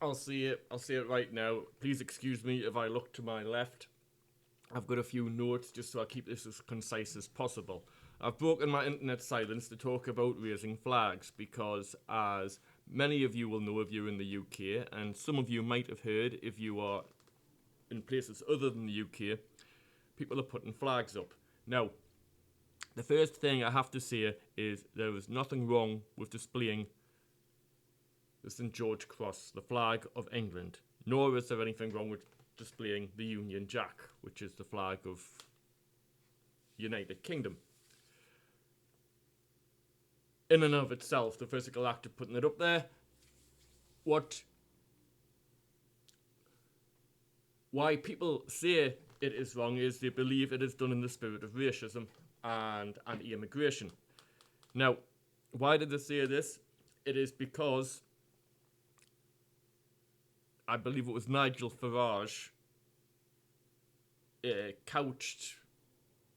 I'll say it right now. Please excuse me if I look to my left. I've got a few notes just so I keep this as concise as possible. I've broken my internet silence to talk about raising flags because, as many of you will know if you're in the UK, and some of you might have heard if you are in places other than the UK, people are putting flags up. Now, the first thing I have to say is there is nothing wrong with displaying the St George Cross, the flag of England, nor is there anything wrong with displaying the Union Jack, which is the flag of United Kingdom. In and of itself, the physical act of putting it up there, what why people say it is wrong is they believe it is done in the spirit of racism and anti-immigration. Now, why did they say this? It is because I believe it was Nigel Farage couched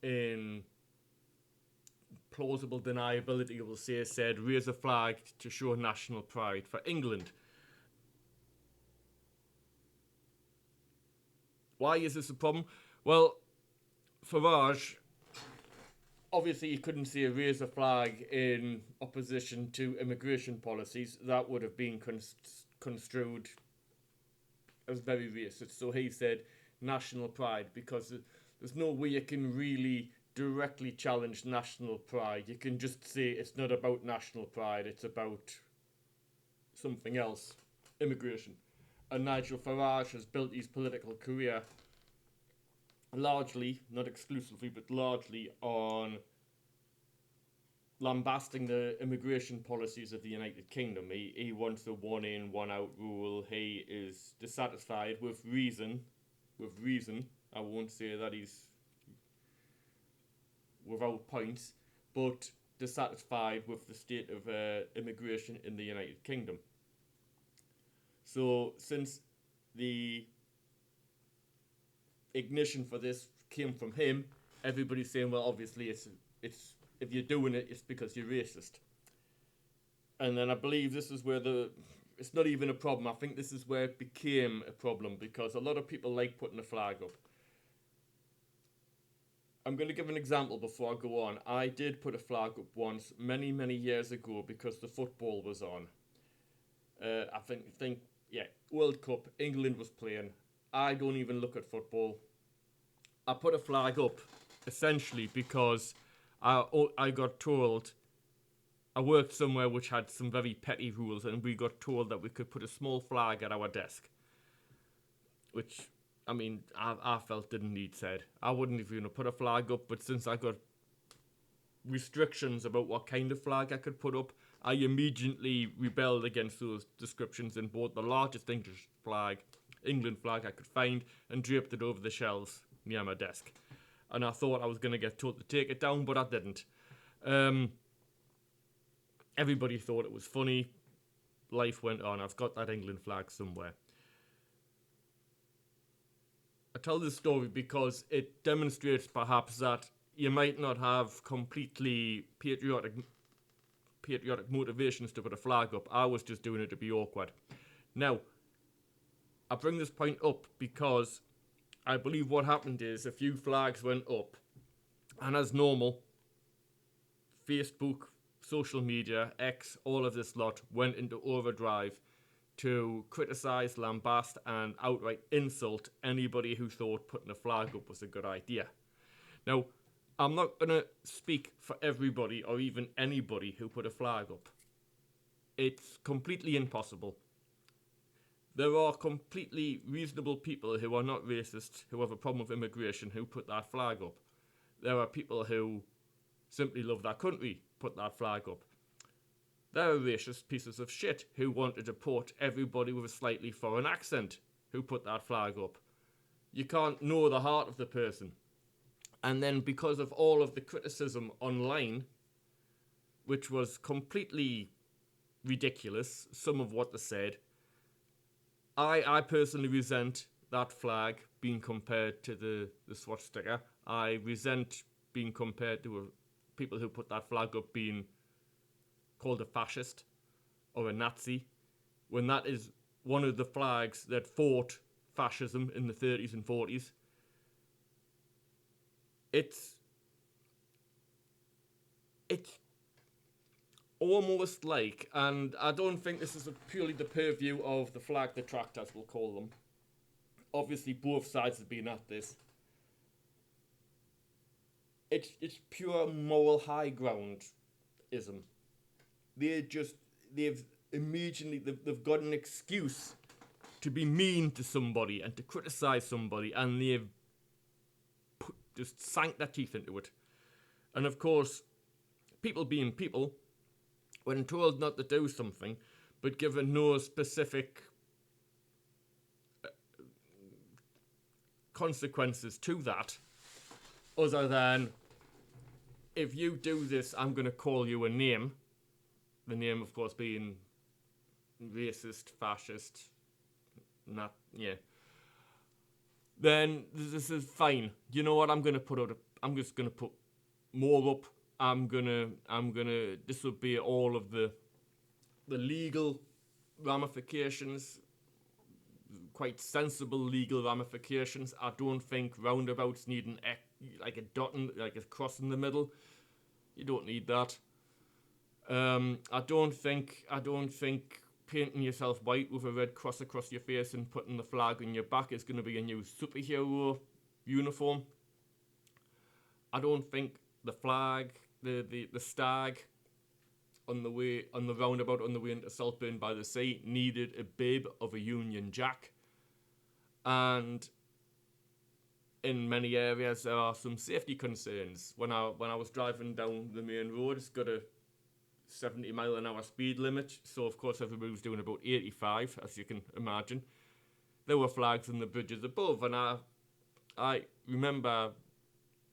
in plausible deniability, will say, said, raise a flag to show national pride for England. Why is this a problem? Well, Farage, obviously he couldn't say raise a flag in opposition to immigration policies. That would have been construed as very racist. So he said national pride because there's no way you can really directly challenge national pride. You can just say it's not about national pride, it's about something else, immigration. And Nigel Farage has built his political career largely, not exclusively, but largely on lambasting the immigration policies of the United Kingdom. He wants a one in, one out rule. He is dissatisfied with reason. With reason. I won't say that he's without points, but dissatisfied with the state of immigration in the United Kingdom. So, since the ignition for this came from him, everybody's saying, well, obviously, it's if you're doing it, it's because you're racist. And then I believe this is where it's not even a problem. I think this is where it became a problem because a lot of people like putting a flag up. I'm going to give an example before I go on. I did put a flag up once, many, many years ago, because the football was on. I think, yeah, World Cup, England was playing. I don't even look at football. I put a flag up, essentially, because I got told, I worked somewhere which had some very petty rules, and we got told that we could put a small flag at our desk, which, I mean, I felt didn't need said. I wouldn't even put a flag up, but since I got restrictions about what kind of flag I could put up, I immediately rebelled against those descriptions and bought the largest England flag I could find, and draped it over the shelves near my desk. And I thought I was going to get told to take it down, but I didn't. Everybody thought it was funny. Life went on. I've got that England flag somewhere. I tell this story because it demonstrates perhaps that you might not have completely patriotic motivations to put a flag up. I was just doing it to be awkward. Now, I bring this point up because I believe what happened is a few flags went up, and as normal, Facebook, social media, X, all of this lot went into overdrive to criticise, lambast, and outright insult anybody who thought putting a flag up was a good idea. Now, I'm not going to speak for everybody or even anybody who put a flag up. It's completely impossible. There are completely reasonable people who are not racist, who have a problem with immigration, who put that flag up. There are people who simply love that country, put that flag up. There are racist pieces of shit who want to deport everybody with a slightly foreign accent, who put that flag up. You can't know the heart of the person. And then because of all of the criticism online, which was completely ridiculous, some of what they said, I personally resent that flag being compared to the swastika. I resent being compared to people who put that flag up being called a fascist or a Nazi, when that is one of the flags that fought fascism in the 30s and 40s. It's almost like, and I don't think this is purely the purview of the flag detractors, we'll call them. Obviously, both sides have been at this. It's pure moral high groundism. They've got an excuse to be mean to somebody and to criticize somebody, and they've just sank their teeth into it. And of course, people being people, when told not to do something, but given no specific consequences to that, other than, if you do this, I'm going to call you a name. The name, of course, being racist, fascist, then this is fine. You know what? I'm just going to put more up. I'm gonna disobey all of the legal ramifications, quite sensible legal ramifications. I don't think roundabouts need like a dot like a cross in the middle. You don't need that. I don't think painting yourself white with a red cross across your face and putting the flag on your back is going to be a new superhero uniform. I don't think the flag, the stag on the roundabout on the way into Saltburn by the Sea needed a bib of a Union Jack. And in many areas there are some safety concerns. When I was driving down the main road, it's got a 70 mile an hour speed limit, so of course everybody was doing about 85, as you can imagine. There were flags on the bridges above, and I remember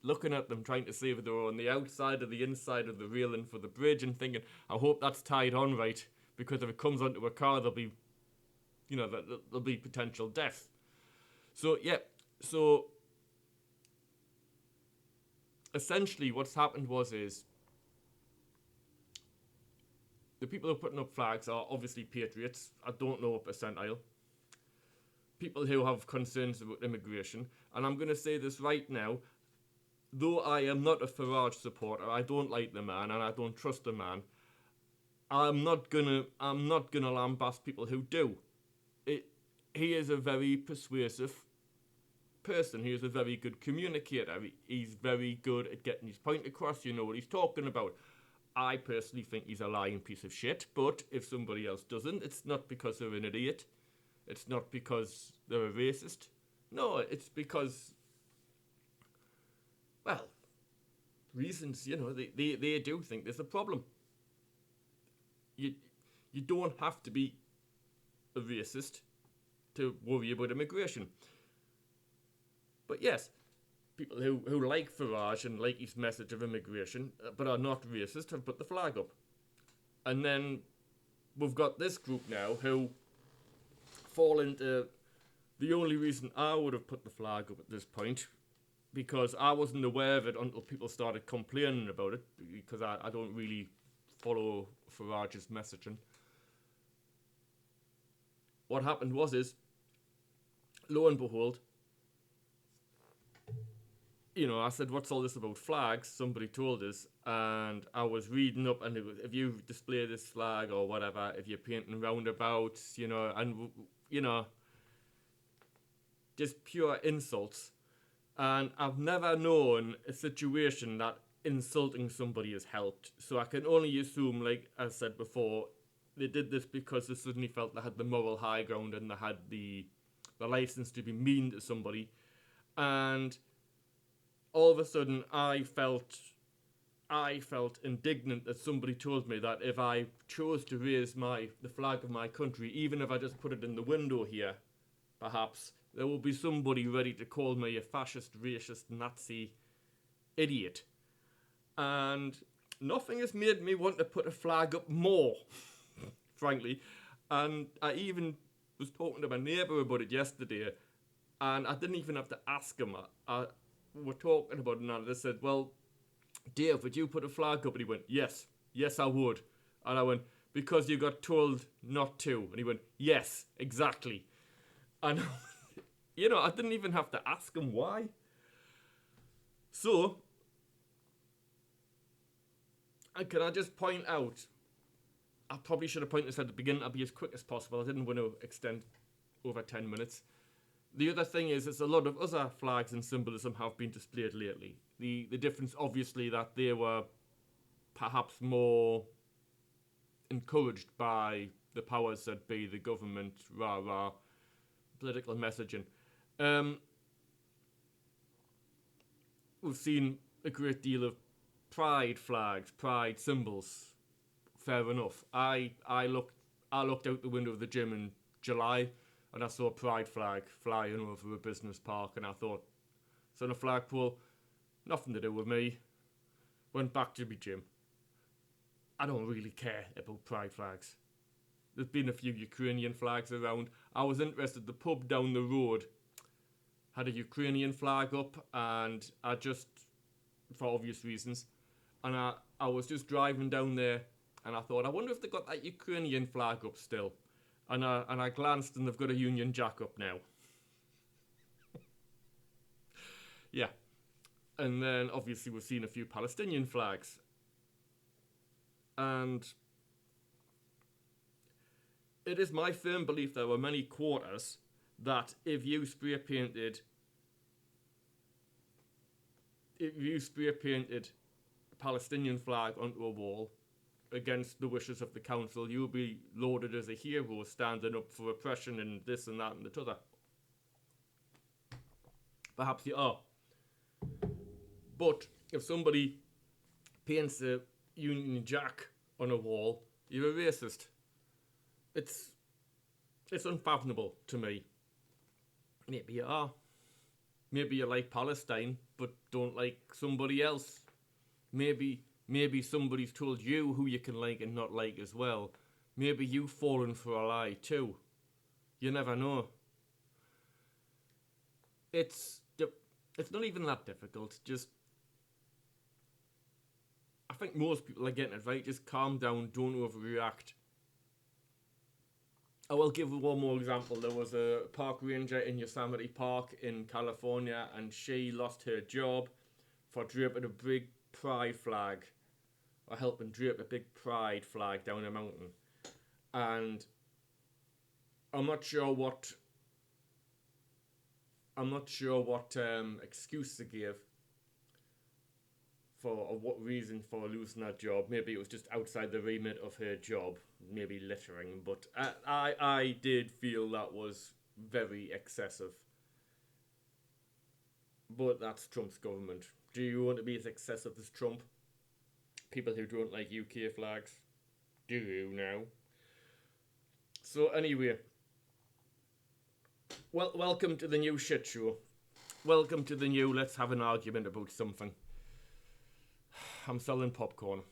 looking at them, trying to see if they were on the outside or the inside of the railing for the bridge, and thinking, I hope that's tied on right, because if it comes onto a car, there'll be potential death. So essentially what's happened is the people who are putting up flags are obviously patriots. I don't know a percentile. People who have concerns about immigration. And I'm going to say this right now. Though I am not a Farage supporter, I don't like the man and I don't trust the man. I'm not gonna lambast people who do. He is a very persuasive person. He is a very good communicator. He's very good at getting his point across. You know what he's talking about. I personally think he's a lying piece of shit, but if somebody else doesn't, it's not because they're an idiot. It's not because they're a racist. No, it's because, well, reasons, they do think there's a problem. You don't have to be a racist to worry about immigration. But yes, people who like Farage and like his message of immigration, but are not racist, have put the flag up. And then we've got this group now who fall into the only reason I would have put the flag up at this point, because I wasn't aware of it until people started complaining about it, because I don't really follow Farage's messaging. What happened is, lo and behold, I said, what's all this about flags? Somebody told us, and I was reading up, and it was, if you display this flag or whatever, if you're painting roundabouts, just pure insults. And I've never known a situation that insulting somebody has helped. So I can only assume, like I said before, they did this because they suddenly felt they had the moral high ground and they had the license to be mean to somebody. And all of a sudden, I felt indignant that somebody told me that if I chose to raise the flag of my country, even if I just put it in the window here, perhaps there will be somebody ready to call me a fascist, racist, Nazi idiot. And nothing has made me want to put a flag up more, frankly. And I even was talking to my neighbour about it yesterday, and I didn't even have to ask him. We're talking about it, and I said, well, Dave, would you put a flag up? And he went, yes, I would. And I went, because you got told not to. And he went, yes, exactly. And, I didn't even have to ask him why. So, can I just point out, I probably should have pointed this at the beginning. I'll be as quick as possible. I didn't want to extend over 10 minutes. The other thing is, a lot of other flags and symbolism have been displayed lately. The difference, obviously, that they were perhaps more encouraged by the powers that be, the government, political messaging. We've seen a great deal of pride flags, pride symbols. Fair enough. I looked out the window of the gym in July, and I saw a pride flag flying over a business park, and I thought, it's on a flagpole, nothing to do with me. Went back to my gym. I don't really care about pride flags. There's been a few Ukrainian flags around. I was interested, the pub down the road had a Ukrainian flag up, and I just, for obvious reasons, and I was just driving down there, and I thought, I wonder if they got that Ukrainian flag up still. And I glanced, and they've got a Union Jack up now. Yeah. And then, obviously, we've seen a few Palestinian flags. And it is my firm belief there were many quarters that if you spray painted a Palestinian flag onto a wall against the wishes of the council, you'll be lauded as a hero standing up for oppression and this and that and the other. Perhaps you are. But if somebody paints a Union Jack on a wall, you're a racist. It's unfathomable to me. Maybe you are. Maybe you like Palestine, but don't like somebody else. Maybe somebody's told you who you can like and not like as well. Maybe you've fallen for a lie too. You never know. It's not even that difficult. Just, I think most people are getting it right. Just calm down. Don't overreact. I will give one more example. There was a park ranger in Yosemite Park in California, and she lost her job for draping a big pride flag, or helping drape a big pride flag down a mountain. And I'm not sure what excuse they gave for, or what reason for losing that job. Maybe it was just outside the remit of her job, maybe littering, but I did feel that was very excessive. But that's Trump's government. Do you want to be as excessive as Trump? People who don't like UK flags? Do you now? So anyway, welcome to the new shit show. Welcome to the new let's have an argument about something. I'm selling popcorn.